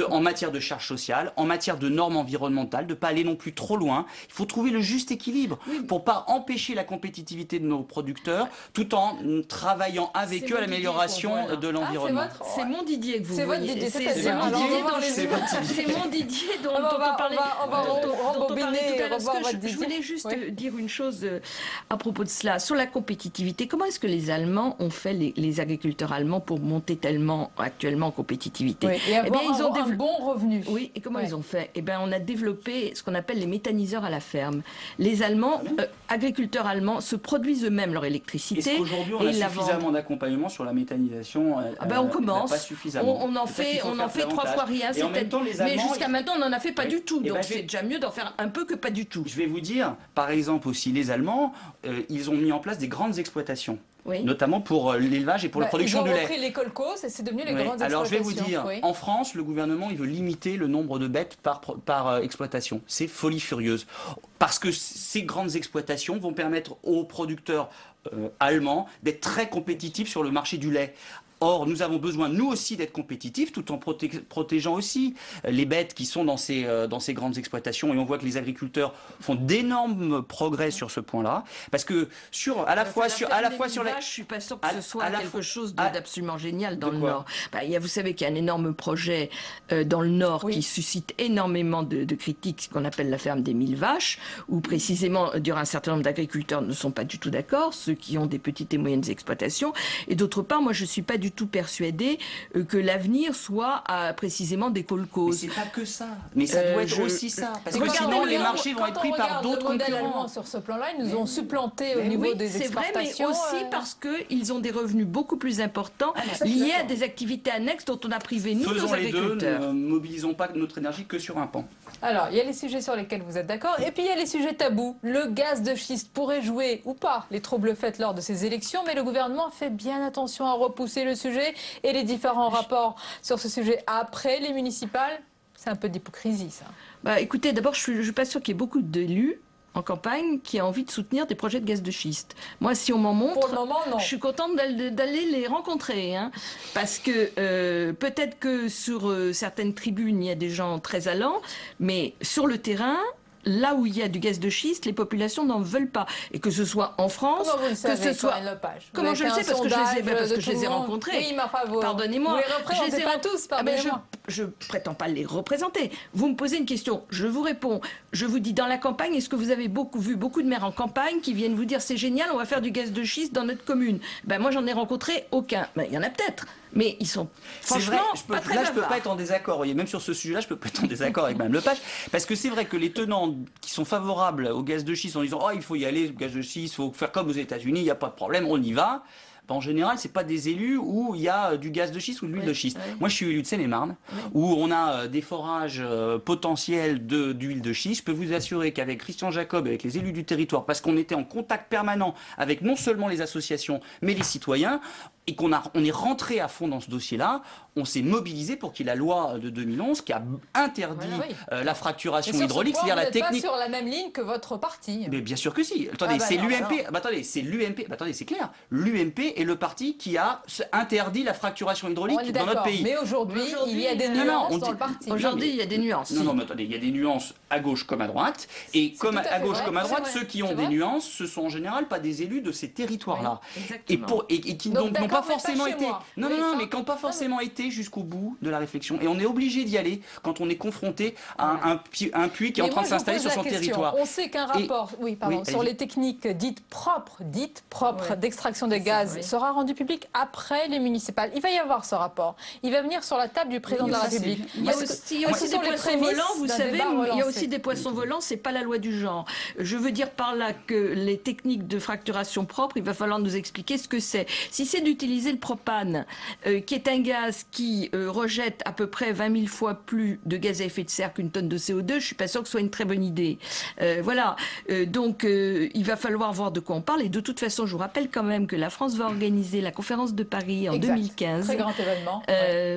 Speaker 22: en matière de charges sociales, en matière de normes environnementales, de ne pas aller non plus trop loin. Il faut trouver le juste équilibre pour ne pas empêcher la compétitivité de nos producteurs tout en travaillant avec eux à l'amélioration de l'environnement.
Speaker 3: C'est mon Didier que vous voyez.
Speaker 1: C'est
Speaker 3: mon Didier dont on parlait.
Speaker 1: On va rembobiner et revoir votre Didier.
Speaker 3: Je voulais juste dire une chose à propos de cela. Sur la compétitivité, comment est-ce que les Allemands ont fait, les agriculteurs allemands, pour monter tellement actuellement en compétitivité?
Speaker 1: Et avoir ils ont un bon revenu.
Speaker 3: Oui, et comment ils ont fait? On a développé ce qu'on appelle les méthaniseurs à la ferme. Les Allemands, agriculteurs allemands, se produisent eux-mêmes leur électricité.
Speaker 22: Est-ce qu'aujourd'hui on a suffisamment d'accompagnement sur la méthanisation?
Speaker 3: On commence.
Speaker 22: Pas suffisamment.
Speaker 3: On en fait 3 fois rien. Mais jusqu'à maintenant, on n'en a fait pas du tout. Donc c'est déjà mieux d'en faire un peu que pas du tout.
Speaker 22: Je vais vous dire, par exemple aussi, les Allemands, ils ont mis en place des grandes exploitations. Notamment pour l'élevage et pour la production du lait.
Speaker 1: Ils ont repris les colcos, c'est devenu les grandes exploitations.
Speaker 22: Alors je vais vous dire, en France, le gouvernement il veut limiter le nombre de bêtes par exploitation. C'est folie furieuse. Parce que ces grandes exploitations vont permettre aux producteurs allemands d'être très compétitifs sur le marché du lait. Or, nous avons besoin, nous aussi, d'être compétitifs, tout en protégeant aussi les bêtes qui sont dans ces grandes exploitations. Et on voit que les agriculteurs font d'énormes progrès sur ce point-là. Parce que à la fois sur les...
Speaker 3: Je suis pas sûre que ce soit quelque chose d'absolument génial dans le Nord. Vous savez qu'il y a un énorme projet dans le Nord qui suscite énormément de critiques, ce qu'on appelle la ferme des 1000 vaches, où précisément, un certain nombre d'agriculteurs ne sont pas du tout d'accord, ceux qui ont des petites et moyennes exploitations. Et d'autre part, moi, je suis pas du tout persuadé que l'avenir soit précisément des kolkhozes.
Speaker 22: Mais c'est pas que ça. Mais ça doit être aussi ça. Parce que sinon, les marchés vont être pris par d'autres concurrents.
Speaker 1: Sur ce plan-là, ils nous ont supplantés au niveau des exportations.
Speaker 3: C'est vrai, mais aussi parce qu'ils ont des revenus beaucoup plus importants liés à des activités annexes dont on a privé nous, nos agriculteurs.
Speaker 22: Faisons les deux, ne mobilisons pas notre énergie que sur un pan.
Speaker 1: Alors, il y a les sujets sur lesquels vous êtes d'accord, et puis il y a les sujets tabous. Le gaz de schiste pourrait jouer ou pas les troubles faits lors de ces élections, mais le gouvernement fait bien attention à repousser le sujet et les différents rapports sur ce sujet après les municipales. C'est un peu d'hypocrisie, ça.
Speaker 3: Bah, écoutez, d'abord, je ne suis pas sûre qu'il y ait beaucoup d'élus en campagne qui a envie de soutenir des projets de gaz de schiste. Moi, si on m'en montre,
Speaker 1: pour le moment, non.
Speaker 3: Je suis contente d'aller les rencontrer. Hein, parce que peut-être que sur certaines tribunes, il y a des gens très allants, mais sur le terrain, là où il y a du gaz de schiste, les populations n'en veulent pas. Et que ce soit en France,
Speaker 1: comment vous le savez,
Speaker 3: que ce soit... Comment je le sais? Parce que je les ai rencontrés.
Speaker 1: Oui, ma faveur.
Speaker 3: Pardonnez-moi.
Speaker 1: Vous les représentez pas tous, pardonnez-moi.
Speaker 3: Je prétends pas les représenter. Vous me posez une question, je vous réponds. Je vous dis, dans la campagne, est-ce que vous avez vu beaucoup de maires en campagne qui viennent vous dire c'est génial, on va faire du gaz de schiste dans notre commune? Ben moi, j'en ai rencontré aucun. Ben, il y en a peut-être, mais ils sont franchement
Speaker 22: vrai, je peux pas être en désaccord. Voyez, même sur ce sujet-là, je peux pas être en désaccord avec Mme Lepage, parce que c'est vrai que les tenants qui sont favorables au gaz de schiste en disant oh il faut y aller, le gaz de schiste, il faut faire comme aux États-Unis, il n'y a pas de problème, on y va. En général, c'est pas des élus où il y a du gaz de schiste ou de l'huile de schiste. Moi, je suis élu de Seine-et-Marne, où on a des forages potentiels d'huile de schiste. Je peux vous assurer qu'avec Christian Jacob, avec les élus du territoire, parce qu'on était en contact permanent avec non seulement les associations, mais les citoyens, et on est rentré à fond dans ce dossier-là, on s'est mobilisé pour qu'il y ait la loi de 2011 qui a interdit la fracturation hydraulique, c'est-à-dire la technique.
Speaker 1: Vous n'êtes pas sur la même ligne que votre parti.
Speaker 22: Mais bien sûr que si. Attendez, c'est l'UMP. Attendez, c'est l'UMP. Attendez, c'est clair. L'UMP est le parti qui a interdit la fracturation hydraulique dans notre pays.
Speaker 1: Mais aujourd'hui, il y a des nuances dans le parti.
Speaker 3: Aujourd'hui, il y a des nuances.
Speaker 22: Non, mais attendez, il y a des nuances à gauche comme à droite. Et comme à gauche comme à droite, ceux qui ont des nuances, ce sont en général pas des élus de ces territoires-là. Et qui donc n'ont pas forcément été. Non, mais qui n'ont pas forcément été jusqu'au bout de la réflexion. Et on est obligé d'y aller quand on est confronté à un puits qui est en train de s'installer sur son territoire.
Speaker 1: On sait qu'un rapport sur les techniques dites propres d'extraction de gaz sera rendu public après les municipales. Il va y avoir ce rapport. Il va venir sur la table du président de la République.
Speaker 3: Il y a aussi des poissons volants, vous savez, il y a aussi des poissons volants, c'est pas la loi du genre. Je veux dire par là que les techniques de fracturation propre, il va falloir nous expliquer ce que c'est. Si c'est d'utiliser le propane, qui est un gaz qui rejette à peu près 20 000 fois plus de gaz à effet de serre qu'une tonne de CO2, je suis pas sûre que ce soit une très bonne idée. Voilà. Donc, il va falloir voir de quoi on parle. Et de toute façon, je vous rappelle quand même que la France va organiser la conférence de Paris en 2015.
Speaker 1: Très grand événement.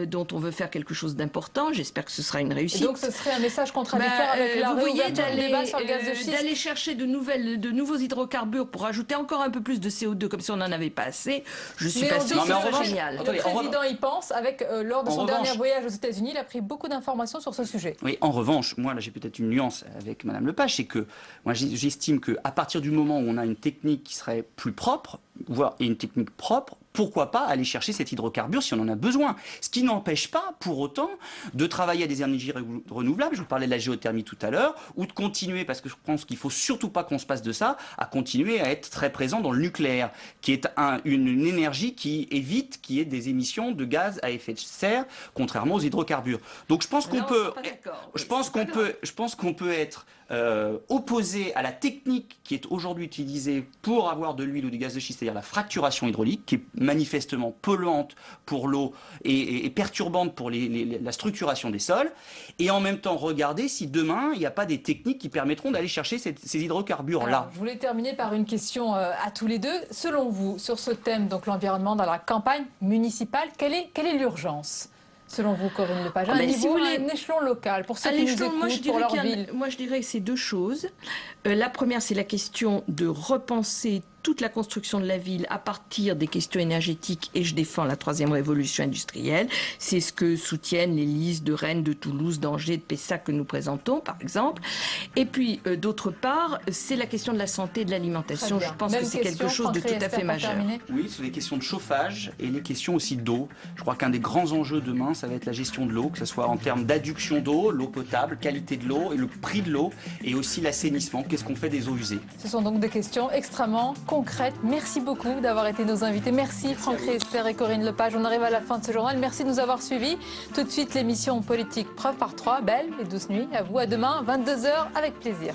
Speaker 3: Dont on veut faire quelque chose d'important. J'espère que ce sera une réussite.
Speaker 1: Et donc, ce serait un message contradictoire avec la réouverture du débat sur le gaz de schiste.
Speaker 3: D'aller chercher de nouveaux hydrocarbures pour ajouter encore un peu plus de CO2 comme si on n'en avait pas assez. Je suis pas sûre que ce soit génial.
Speaker 1: Le président y pense. Lors de son dernier voyage aux États-Unis, il a pris beaucoup d'informations sur ce sujet.
Speaker 22: Oui, en revanche, moi là j'ai peut-être une nuance avec Mme Lepage, c'est que moi j'estime qu'à partir du moment où on a une technique qui serait plus propre, voire une technique propre, pourquoi pas aller chercher cet hydrocarbure si on en a besoin. Ce qui n'empêche pas, pour autant, de travailler à des énergies renouvelables, je vous parlais de la géothermie tout à l'heure, ou de continuer, parce que je pense qu'il ne faut surtout pas qu'on se passe de ça, à continuer à être très présent dans le nucléaire, qui est une énergie qui évite qu'il y ait des émissions de gaz à effet de serre, contrairement aux hydrocarbures. Donc je pense qu'on peut être opposé à la technique qui est aujourd'hui utilisée pour avoir de l'huile ou du gaz de schiste, c'est-à-dire la fracturation hydraulique, qui est manifestement polluante pour l'eau et perturbante pour la structuration des sols, et en même temps regarder si demain il n'y a pas des techniques qui permettront d'aller chercher ces hydrocarbures-là.
Speaker 1: Je voulais terminer par une question à tous les deux. Selon vous, sur ce thème, donc l'environnement dans la campagne municipale, quelle est l'urgence ? Selon vous, Corinne Lepage, un échelon local, pour ceux qui nous écoutent, pour leur ville.
Speaker 3: Moi, je dirais que c'est deux choses. La première, c'est la question de repenser toute la construction de la ville à partir des questions énergétiques, et je défends la troisième révolution industrielle. C'est ce que soutiennent les listes de Rennes, de Toulouse, d'Angers, de Pessac que nous présentons, par exemple. Et puis, d'autre part, c'est la question de la santé et de l'alimentation. Je pense que c'est quelque chose de tout à fait majeur.
Speaker 22: Oui, sur les questions de chauffage et les questions aussi d'eau. Je crois qu'un des grands enjeux demain, ça va être la gestion de l'eau, que ce soit en termes d'adduction d'eau, l'eau potable, qualité de l'eau et le prix de l'eau, et aussi l'assainissement. Qu'est-ce qu'on fait des eaux usées?
Speaker 1: Ce sont donc des questions extrêmement concrètes. Merci beaucoup d'avoir été nos invités. Merci Franck Riester et Corinne Lepage. On arrive à la fin de ce journal. Merci de nous avoir suivis. Tout de suite, l'émission politique preuve par 3. Belle et douce nuit à vous. À demain, 22h, avec plaisir.